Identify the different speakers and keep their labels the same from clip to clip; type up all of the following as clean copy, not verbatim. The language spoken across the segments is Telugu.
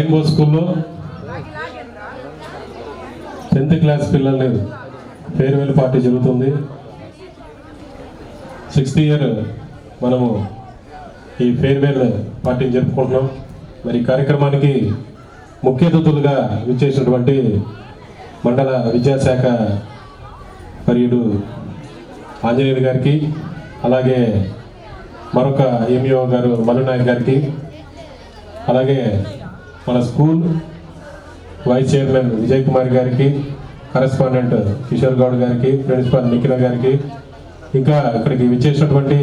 Speaker 1: రెయిన్బో స్కూల్లో 10th క్లాస్ పిల్లల్ని ఫేర్వెల్ పార్టీ జరుగుతుంది. 6th ఇయర్ మనము ఈ ఫేర్వెల్ పార్టీని జరుపుకుంటున్నాం. మరి కార్యక్రమానికి ముఖ్య అతిథులుగా విచ్చేసినటువంటి మండల విద్యాశాఖ పరియుడు ఆంజనేయులు గారికి, అలాగే మరొక ఎంఈఓ గారు మల్లునాయక్ గారికి, అలాగే మన school vice chairman Vijay Kumar గారికి, కరెస్పాండెంట్ కిషోర్ గౌడ్ గారికి, ప్రిన్సిపాల్ నిఖిల గారికి, ఇంకా ఇక్కడికి విచ్చేసినటువంటి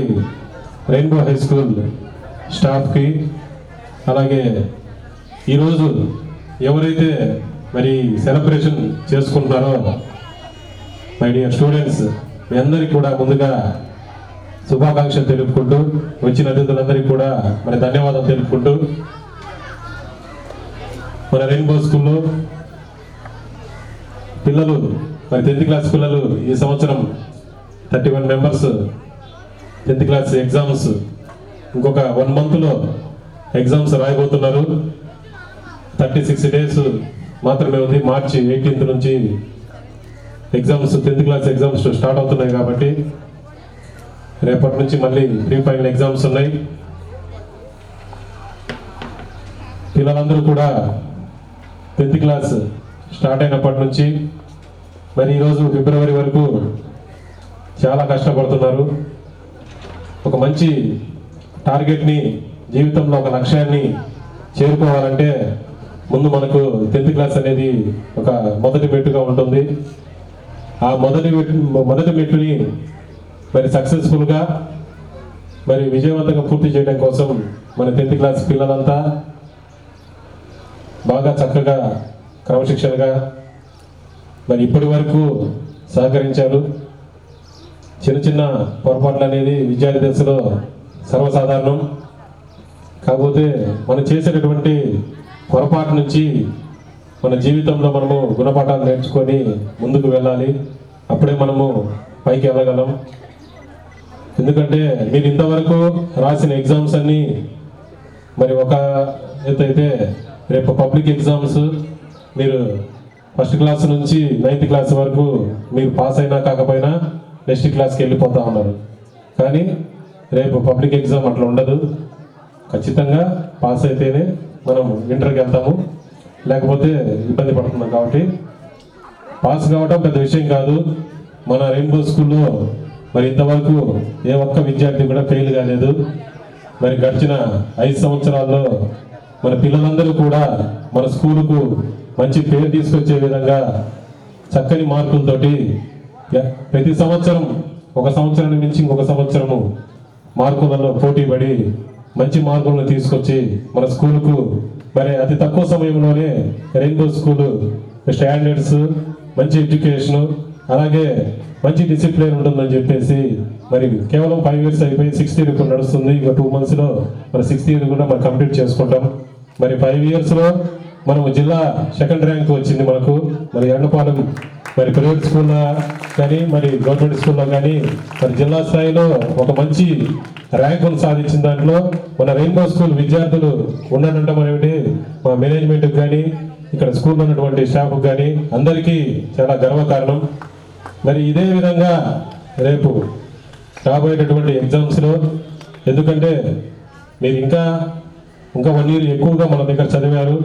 Speaker 1: రెయిన్బో హై స్కూల్ స్టాఫ్కి, అలాగే ఈరోజు ఎవరైతే మరి సెలబ్రేషన్ చేసుకుంటున్నారో మై డియర్ స్టూడెంట్స్, మీ అందరికీ కూడా ముందుగా శుభాకాంక్షలు తెలుపుకుంటూ, వచ్చిన అతిథులందరికీ కూడా మరి ధన్యవాదాలు తెలుపుకుంటూ, మన రెయిన్బో స్కూల్లో పిల్లలు మరి 10th క్లాస్ పిల్లలు ఈ సంవత్సరం 31 మెంబర్స్ 10th క్లాస్ ఎగ్జామ్స్ ఇంకొక 1 మంత్లో ఎగ్జామ్స్ రాయబోతున్నారు. 36 డేస్ మాత్రమే ఉంది. మార్చి 18th నుంచి exams 10th class exams start అవుతున్నాయి కాబట్టి రేపటి నుంచి మళ్ళీ ప్రీ ఫైనల్ ఎగ్జామ్స్ ఉన్నాయి. పిల్లలందరూ కూడా 10th క్లాస్ స్టార్ట్ అయినప్పటి నుంచి మరి ఈరోజు ఫిబ్రవరి వరకు చాలా కష్టపడుతున్నారు. ఒక మంచి టార్గెట్ని, జీవితంలో ఒక లక్ష్యాన్ని చేరుకోవాలంటే ముందు మనకు 10th క్లాస్ అనేది ఒక మొదటి మెట్టుగా ఉంటుంది. ఆ మొదటి మెట్టుని మరి సక్సెస్ఫుల్గా మరి విజయవంతంగా పూర్తి చేయడం కోసం మన 10th క్లాస్ పిల్లలంతా బాగా చక్కగా క్రమశిక్షణగా మరి ఇప్పటి వరకు సహకరించారు. చిన్న చిన్న పొరపాట్లు అనేది విద్యార్థి దశలో సర్వసాధారణం. కాకపోతే మనం చేసేటటువంటి పొరపాటు నుంచి మన జీవితంలో మనము గుణపాఠాలు నేర్చుకొని ముందుకు వెళ్ళాలి. అప్పుడే మనము పైకి వెళ్ళగలం. ఎందుకంటే మీరు ఇంతవరకు రాసిన ఎగ్జామ్స్ అన్నీ మరి ఒక అయితే రేపు పబ్లిక్ ఎగ్జామ్స్ మీరు 1st క్లాస్ నుంచి 9th క్లాస్ వరకు మీరు పాస్ అయినా కాకపోయినా నెక్స్ట్ క్లాస్కి వెళ్ళిపోతూ ఉన్నారు. కానీ రేపు పబ్లిక్ ఎగ్జామ్ అట్లా ఉండదు. ఖచ్చితంగా పాస్ అయితేనే మనం ఇంటర్కి వెళ్తాము, లేకపోతే ఇబ్బంది పడుతున్నాం. కాబట్టి పాస్ కావడం పెద్ద విషయం కాదు. మన రెయిన్బో స్కూల్లో మరి ఇంతవరకు ఏ ఒక్క విద్యార్థి కూడా ఫెయిల్ కాలేదు. మరి గడిచిన 5 సంవత్సరాల్లో మన పిల్లలందరూ కూడా మన స్కూలుకు మంచి పేరు తీసుకొచ్చే విధంగా చక్కని మార్కులతోటి ప్రతి సంవత్సరం ఒక సంవత్సరాన్ని మించి ఇంకొక సంవత్సరము మార్కులలో పోటీ పడి మంచి మార్కులను తీసుకొచ్చి మన స్కూలుకు మరి అతి తక్కువ సమయంలోనే రెయిన్బో స్కూలు స్టాండర్డ్స్, మంచి ఎడ్యుకేషను, అలాగే మంచి డిసిప్లిన్ ఉంటుందని చెప్పేసి మరి కేవలం 5 ఇయర్స్ అయిపోయి 6th ఇయర్ ఇప్పుడు నడుస్తుంది. ఇంకా 2 మంత్స్లో మన 6th ఇయర్ కూడా మనం కంప్లీట్ చేసుకుంటాం. మరి 5 ఇయర్స్లో మనము జిల్లా 2nd ర్యాంక్ వచ్చింది మనకు. మరి ఎండపాలెం మరి ప్రైవేట్ స్కూల్లో కానీ మరి గవర్నమెంట్ స్కూల్లో కానీ మరి జిల్లా స్థాయిలో ఒక మంచి ర్యాంకును సాధించిన దాంట్లో మన రెయిన్బో స్కూల్ విద్యార్థులు ఉండడం అనేది మా మేనేజ్మెంట్కి కానీ ఇక్కడ స్కూల్లో ఉన్నటువంటి స్టాఫ్కి కానీ అందరికీ చాలా గర్వకారణం. మరి ఇదే విధంగా రేపు రాబోయేటటువంటి ఎగ్జామ్స్లో, ఎందుకంటే మీరు ఇంకా 1 ఇయర్ ఎక్కువగా మన దగ్గర చదివారు.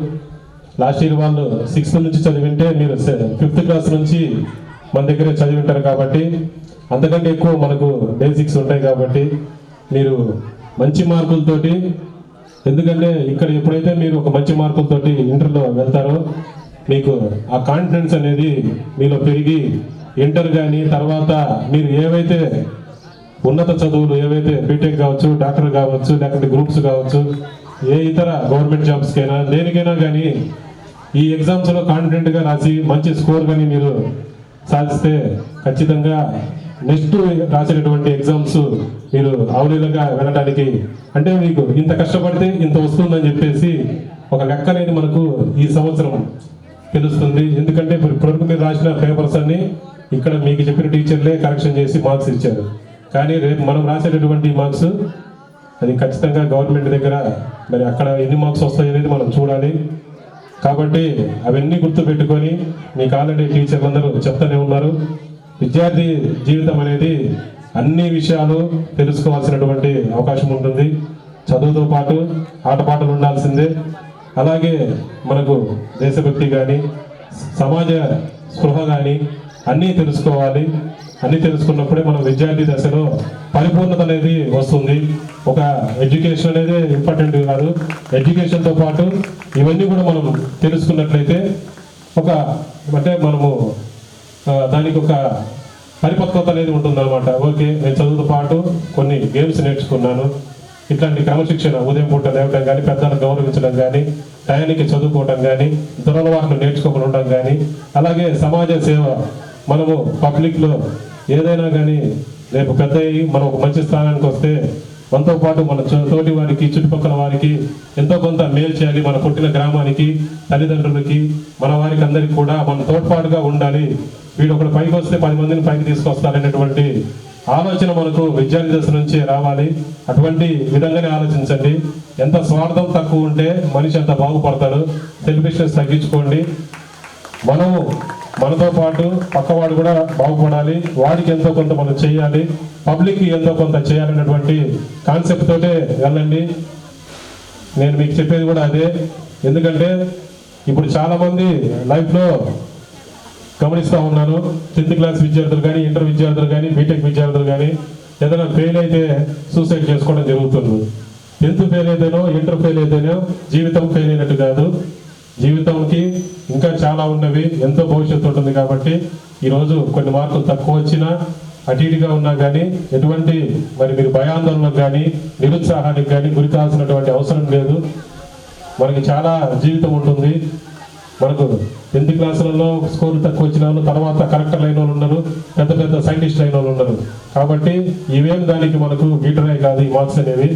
Speaker 1: లాస్ట్ ఇయర్ వాళ్ళు 6th నుంచి చదివింటే మీరు 5th క్లాస్ నుంచి మన దగ్గరే చదివి ఉంటారు. కాబట్టి అంతకంటే ఎక్కువ మనకు బేసిక్స్ ఉంటాయి. కాబట్టి మీరు మంచి మార్కులతోటి, ఎందుకంటే ఇక్కడ ఎప్పుడైతే మీరు ఒక మంచి మార్కులతోటి ఇంటర్లో వెళ్తారో మీకు ఆ కాన్ఫిడెన్స్ అనేది మీలో పెరిగి ఇంటర్ కానీ తర్వాత మీరు ఏవైతే ఉన్నత చదువులు ఏవైతే బీటెక్ కావచ్చు, డాక్టర్ కావచ్చు, లేకపోతే గ్రూప్స్ కావచ్చు, ఏ ఇతర గవర్నమెంట్ జాబ్స్కైనా దేనికైనా కానీ ఈ ఎగ్జామ్స్లో కాన్ఫిడెంట్గా రాసి మంచి స్కోర్ కానీ మీరు సాధిస్తే ఖచ్చితంగా నెక్స్ట్ రాసేటటువంటి ఎగ్జామ్స్ మీరు అవలీలంగా వెళ్ళడానికి, అంటే మీకు ఇంత కష్టపడితే ఇంత వస్తుందని చెప్పేసి ఒక లెక్క అనేది మనకు ఈ సంవత్సరం తెలుస్తుంది. ఎందుకంటే ఇప్పటివరకు మీరు రాసిన పేపర్స్ అన్ని ఇక్కడ మీకు చెప్పిన టీచర్లే కరెక్షన్ చేసి మార్క్స్ ఇచ్చారు. కానీ రేపు మనం రాసేటటువంటి మార్క్స్ అది ఖచ్చితంగా గవర్నమెంట్ దగ్గర మరి అక్కడ ఎన్ని మార్క్స్ వస్తాయి అనేది మనం చూడాలి. కాబట్టి అవన్నీ గుర్తుపెట్టుకొని మీకు ఆల్రెడీ టీచర్లందరూ చెప్తూనే ఉన్నారు. విద్యార్థి జీవితం అనేది అన్ని విషయాలు తెలుసుకోవాల్సినటువంటి అవకాశం ఉంటుంది. చదువుతో పాటు ఆటపాటలు ఉండాల్సిందే. అలాగే మనకు దేశభక్తి కానీ సమాజ స్పృహ కానీ అన్నీ తెలుసుకోవాలి. అన్నీ తెలుసుకున్నప్పుడే మనం విద్యార్థి దశలో పరిపూర్ణత అనేది వస్తుంది. ఒక ఎడ్యుకేషన్ అనేది ఇంపార్టెంట్ కాదు, ఎడ్యుకేషన్తో పాటు ఇవన్నీ కూడా మనం తెలుసుకున్నట్లయితే అంటే మనము దానికి ఒక పరిపక్వత అనేది ఉంటుందన్నమాట. ఓకే, నేను చదువుతో పాటు కొన్ని గేమ్స్ నేర్చుకున్నాను, ఇట్లాంటి క్రమశిక్షణ, ఉదయం పూట లేవడం కానీ, పెద్దలను గౌరవించడం కానీ, టయానికి చదువుకోవడం కానీ, దురలవాట్లు నేర్చుకోకుండా ఉండడం కానీ, అలాగే సమాజ సేవ, మనము పబ్లిక్లో ఏదైనా కానీ రేపు పెద్ద మనం ఒక మంచి స్థానానికి వస్తే మనతో పాటు మన తోటి వారికి, చుట్టుపక్కల వారికి ఎంతో కొంత మేలు చేయాలి. మన పుట్టిన గ్రామానికి, తల్లిదండ్రులకి, మన వారికి అందరికీ కూడా మన తోడ్పాటుగా ఉండాలి. వీడు ఒకడు పైకి వస్తే 10 మందిని పైకి తీసుకొస్తారనేటువంటి ఆలోచన మనకు విద్యార్థి దశ నుంచి రావాలి. అటువంటి విధంగానే ఆలోచించండి. ఎంత స్వార్థం తక్కువ ఉంటే మనిషి అంత బాగుపడతాడు. సెల్ఫిష్నెస్ తగ్గించుకోండి. మనతో పాటు పక్కవాడు కూడా బాగుపడాలి. వాడికి ఎంతో కొంత మనం చేయాలి, పబ్లిక్కి ఎంతో కొంత చేయాలనేటువంటి కాన్సెప్ట్ తోటే వెళ్ళండి. నేను మీకు చెప్పేది కూడా అదే. ఎందుకంటే ఇప్పుడు చాలామంది లైఫ్లో గమనిస్తూ ఉన్నాను, 10th క్లాస్ విద్యార్థులు కానీ, ఇంటర్ విద్యార్థులు కానీ, బీటెక్ విద్యార్థులు కానీ ఏదైనా ఫెయిల్ అయితే సూసైడ్ చేసుకోవడం జరుగుతుంది. 10th ఫెయిల్ అయితేనో, ఇంటర్ ఫెయిల్ అయితేనో జీవితం ఫెయిల్ అయినట్టు కాదు. జీవితంకి ఇంకా చాలా ఉన్నవి, ఎంతో భవిష్యత్తు ఉంటుంది. కాబట్టి ఈరోజు కొన్ని మార్కులు తక్కువ వచ్చినా, అటు ఇటుగా ఉన్నా కానీ ఎటువంటి మీరు భయాందోళనకు కానీ, నిరుత్సాహానికి కానీ గురి కావాల్సినటువంటి అవసరం లేదు. మనకి చాలా జీవితం ఉంటుంది. మనకు 10th క్లాసులలో స్కోర్లు తక్కువ వచ్చిన వాళ్ళు తర్వాత కలెక్టర్లు అయిన వాళ్ళు ఉన్నారు, పెద్ద పెద్ద సైంటిస్టులు అయిన వాళ్ళు ఉన్నారు. కాబట్టి ఇవేం దానికి మనకు గీటరే కాదు ఈ మార్క్స్ అనేవి.